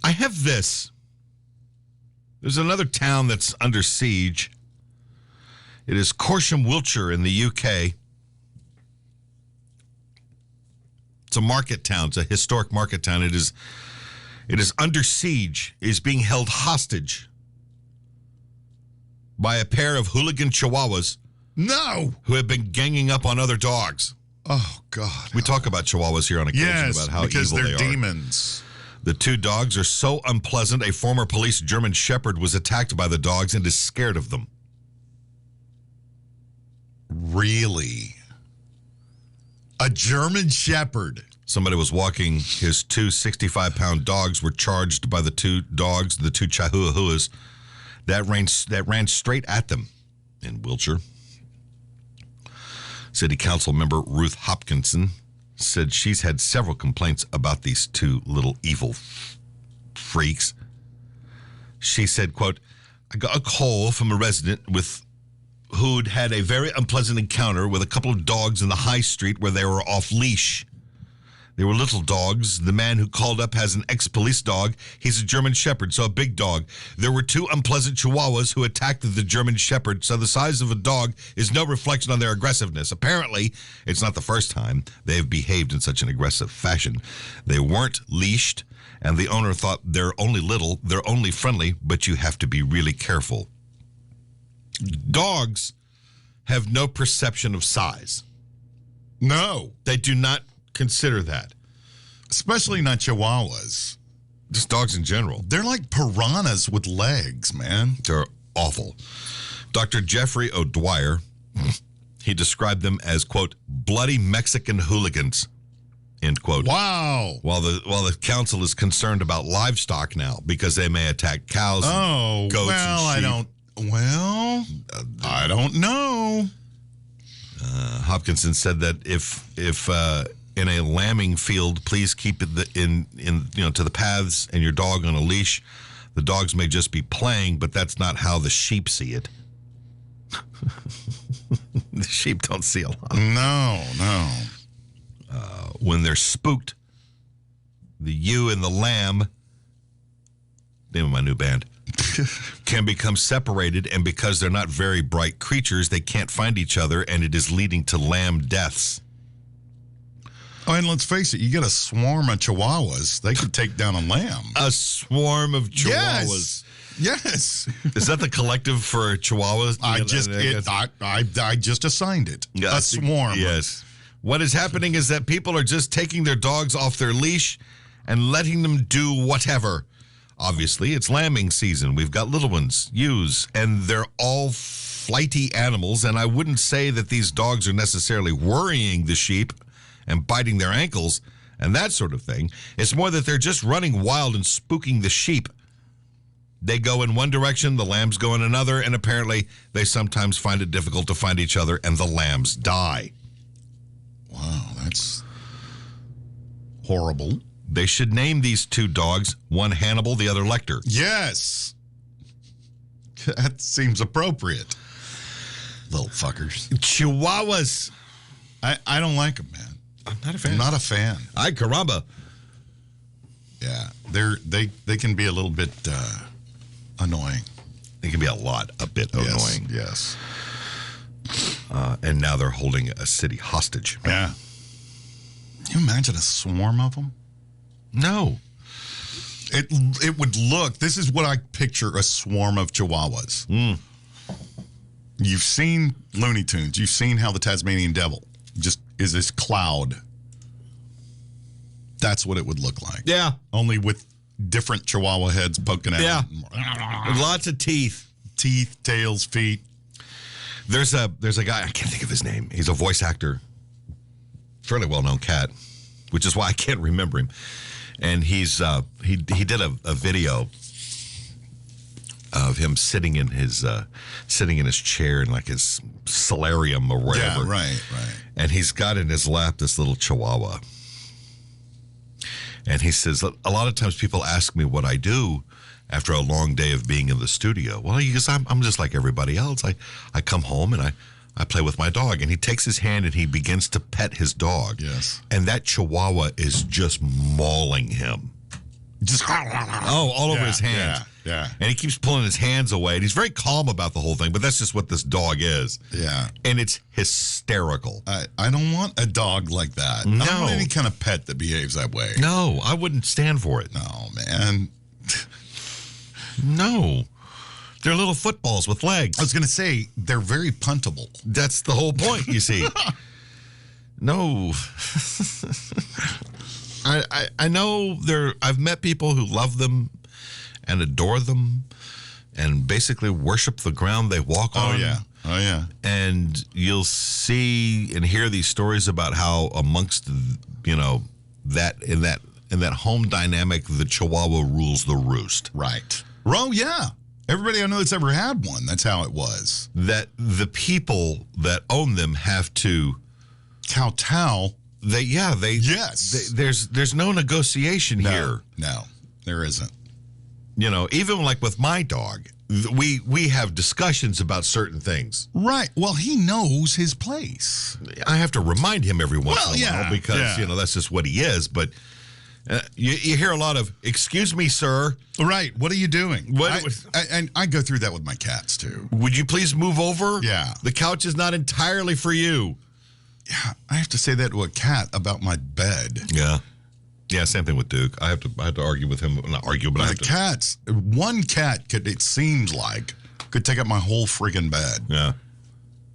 I have this. There's another town that's under siege. It is Corsham, Wiltshire in the UK. It's a market town. It's a historic market town. It is under siege. It is being held hostage by a pair of hooligan Chihuahuas. No! Who have been ganging up on other dogs. Oh, God. We talk about Chihuahuas here on occasion about how because evil they they're are. demons. The two dogs are so unpleasant, a former police German Shepherd was attacked by the dogs and is scared of them. Really? A German Shepherd? Somebody was walking. His two 65-pound dogs were charged by the two dogs, the two Chihuahuas, that ran straight at them in Wiltshire. City Council member Ruth Hopkinson said she's had several complaints about these two little evil freaks. She said, quote, I got a call from a resident who'd had a very unpleasant encounter with a couple of dogs in the high street where they were off leash. They were little dogs. The man who called up has an ex-police dog. He's a German Shepherd, so a big dog. There were two unpleasant Chihuahuas who attacked the German Shepherd, so the size of a dog is no reflection on their aggressiveness. Apparently, it's not the first time they have behaved in such an aggressive fashion. They weren't leashed, and the owner thought they're only little, they're only friendly, but you have to be really careful. Dogs have no perception of size. No. They do not consider that. Especially not Chihuahuas. Just dogs in general. They're like piranhas with legs, man. They're awful. Dr. Jeffrey O'Dwyer, he described them as, quote, bloody Mexican hooligans, end quote. Wow. While the council is concerned about livestock now because they may attack cows and goats and sheep. I don't know. Hopkinson said that if in a lambing field, please keep it to the paths and your dog on a leash. The dogs may just be playing, but that's not how the sheep see it. The sheep don't see a lot. No. When they're spooked, the ewe and the lamb, name of my new band, can become separated, and because they're not very bright creatures, they can't find each other, and it is leading to lamb deaths. Oh, and let's face it, you get a swarm of Chihuahuas, they could take down a lamb. A swarm of Chihuahuas. Yes. Is that the collective for Chihuahuas? I just assigned it. A swarm. Yes. What is happening is that people are just taking their dogs off their leash and letting them do whatever. Obviously, it's lambing season. We've got little ones, ewes, and they're all flighty animals, and I wouldn't say that these dogs are necessarily worrying the sheep and biting their ankles and that sort of thing. It's more that they're just running wild and spooking the sheep. They go in one direction, the lambs go in another, and apparently they sometimes find it difficult to find each other, and the lambs die. Wow, that's horrible. They should name these two dogs, one Hannibal, the other Lecter. Yes. That seems appropriate. Little fuckers. Chihuahuas. I don't like them, man. I'm not a fan. I'm not a fan. Ay, caramba. Yeah, they can be a little bit annoying. They can be a bit annoying. Yes. And now they're holding a city hostage. Yeah. Can you imagine a swarm of them? No. It would look, this is what I picture a swarm of Chihuahuas. Mm. You've seen Looney Tunes. You've seen how the Tasmanian Devil just is this cloud. That's what it would look like. Yeah. Only with different Chihuahua heads poking out. Yeah. Lots of teeth. Teeth, tails, feet. There's a guy, I can't think of his name. He's a voice actor. Fairly well-known cat, which is why I can't remember him. And he's he did a video of him sitting in his chair in like his solarium or wherever. Yeah, right. And he's got in his lap this little Chihuahua. And he says, a lot of times people ask me what I do after a long day of being in the studio. Well, he goes, I'm just like everybody else. I come home and I play with my dog. And he takes his hand and he begins to pet his dog. Yes. And that Chihuahua is just mauling him. Just all over his hands. Yeah. And he keeps pulling his hands away. And he's very calm about the whole thing, but that's just what this dog is. Yeah. And it's hysterical. I don't want a dog like that. No. I don't want any kind of pet that behaves that way. No, I wouldn't stand for it. No, man. No. They're little footballs with legs. I was going to say, they're very puntable. That's the whole point, you see. No. I know I've met people who love them and adore them and basically worship the ground they walk on. Oh, yeah. And you'll see and hear these stories about how amongst, that in that home dynamic, the Chihuahua rules the roost. Right. Oh, yeah. Everybody I know that's ever had one, that's how it was. That the people that own them have to kowtow. Yes. There's no negotiation here. No, there isn't. Even like with my dog, we have discussions about certain things. Right. Well, he knows his place. I have to remind him every once in a while because that's just what he is. But you hear a lot of "Excuse me, sir." Right. What are you doing? And I go through that with my cats too. Would you please move over? Yeah. The couch is not entirely for you. Yeah, I have to say that to a cat about my bed. Yeah. Yeah, same thing with Duke. I have to argue with him. Not argue, but I have to. Cats, one cat it seems like, could take up my whole freaking bed. Yeah.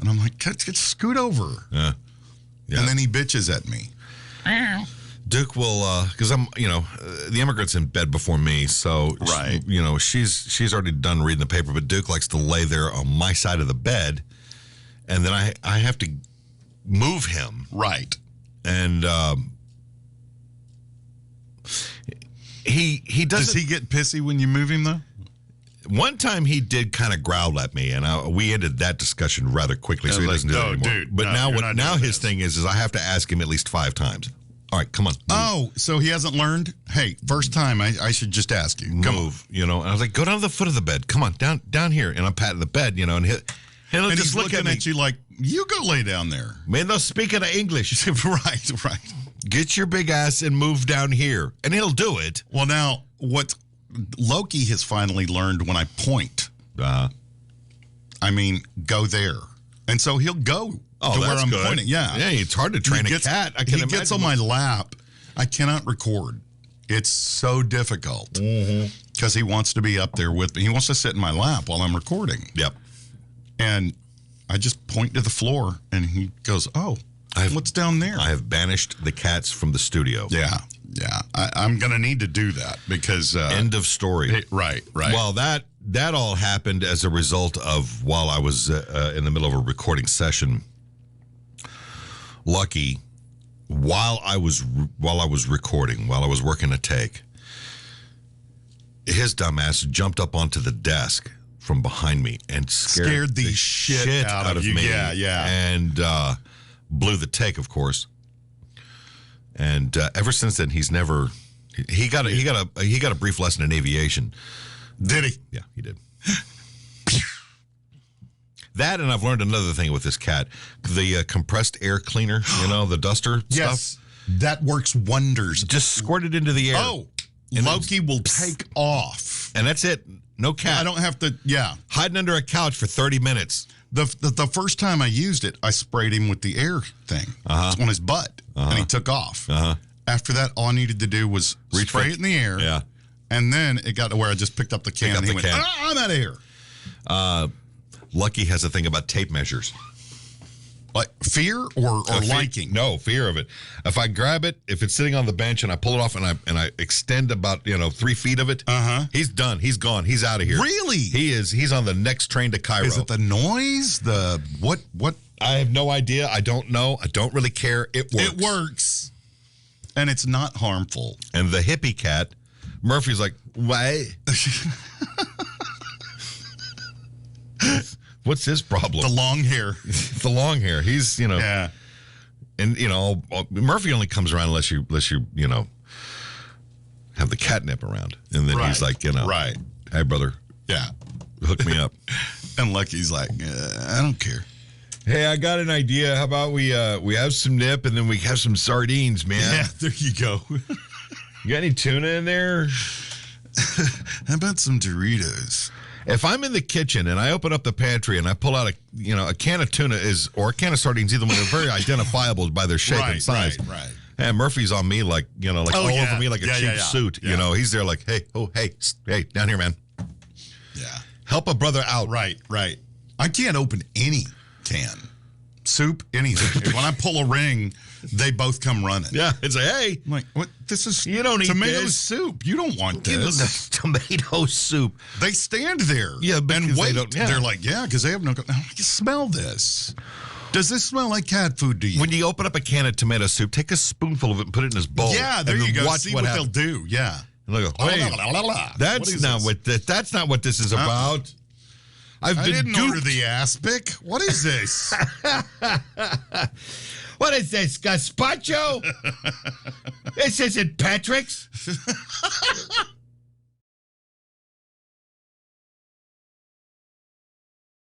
And I'm like, scoot over. Yeah. And then he bitches at me. Duke will, because I'm, the immigrant's in bed before me, so, right. She's already done reading the paper, but Duke likes to lay there on my side of the bed, and then I have to move him. Right. And he doesn't. Does he get pissy when you move him, though? One time he did kind of growl at me, and we ended that discussion rather quickly, so he doesn't do that anymore. Dude, but now his thing is I have to ask him at least 5 times. All right, come on. Move. Oh, so he hasn't learned? Hey, first time, I should just ask you. Come move, And I was like, go down to the foot of the bed. Come on, down here. And I'm patting the bed, and he'll just he's look looking at you like, you go lay down there. Man, they'll speak of English. Right. Get your big ass and move down here. And he'll do it. Well, now, what Loki has finally learned when I point, go there. And so he'll go to where I'm pointing. Yeah. Yeah, it's hard to train a cat. He gets on my lap. I cannot record. It's so difficult because he wants to be up there with me. He wants to sit in my lap while I'm recording. Yep. And I just point to the floor, and he goes, oh, what's down there? I have banished the cats from the studio. Yeah. I'm going to need to do that because... end of story. Right. Well, that all happened as a result of while I was in the middle of a recording session. Lucky, while I was recording, while I was working a take, his dumbass jumped up onto the desk from behind me and scared the shit out of me. Yeah. And blew the take, of course. And ever since then, he's never. He got a brief lesson in aviation. Did he? Yeah, he did. That, and I've learned another thing with this cat: the compressed air cleaner. The duster stuff. That works wonders. Just squirt it into the air. Oh, and Loki will take off, and that's it. No cat. I don't have to. Yeah, hiding under a couch for 30 minutes. The first time I used it, I sprayed him with the air thing on his butt, and he took off. After that, all I needed to do was spray it in the air. Yeah. And then it got to where I just picked up the can and he went, I'm out of here. Lucky has a thing about tape measures. Like fear or liking? No, fear of it. If I grab it, if it's sitting on the bench and I pull it off and I extend about 3 feet of it, he's done. He's gone. He's out of here. Really? He is. He's on the next train to Cairo. Is it the noise? The what? I have no idea. I don't know. I don't really care. It works. It works. And it's not harmful. And the hippie cat, Murphy's like, why? What's his problem? The long hair. The long hair. He's, Yeah. And, Murphy only comes around unless you have the catnip around. And then he's like, Right. Hey, brother. Yeah. Hook me up. And Lucky's like, I don't care. Hey, I got an idea. How about we have some nip and then we have some sardines, man? Yeah, there you go. You got any tuna in there? How about some Doritos? If I'm in the kitchen and I open up the pantry and I pull out a can of tuna or a can of sardines, either one, they're very identifiable by their shape and size. Right. And Murphy's on me like over me like a cheap suit. Yeah. He's there like, hey, down here, man. Yeah. Help a brother out. Right. I can't open any can. Soup, anything. When I pull a ring, they both come running. Yeah, it's like, hey. I'm like, what? This is you don't eat tomato this. soup. You don't want Give this. the tomato soup. They stand there and wait. They're like, because they have no... I can smell this. Does this smell like cat food to you? When you open up a can of tomato soup, take a spoonful of it and put it in his bowl. Yeah, there you go. See what they'll do. Yeah. And they'll go, hey, that's not what this is about. I didn't order the aspic. What is this? What is this, gazpacho? This isn't Patrick's.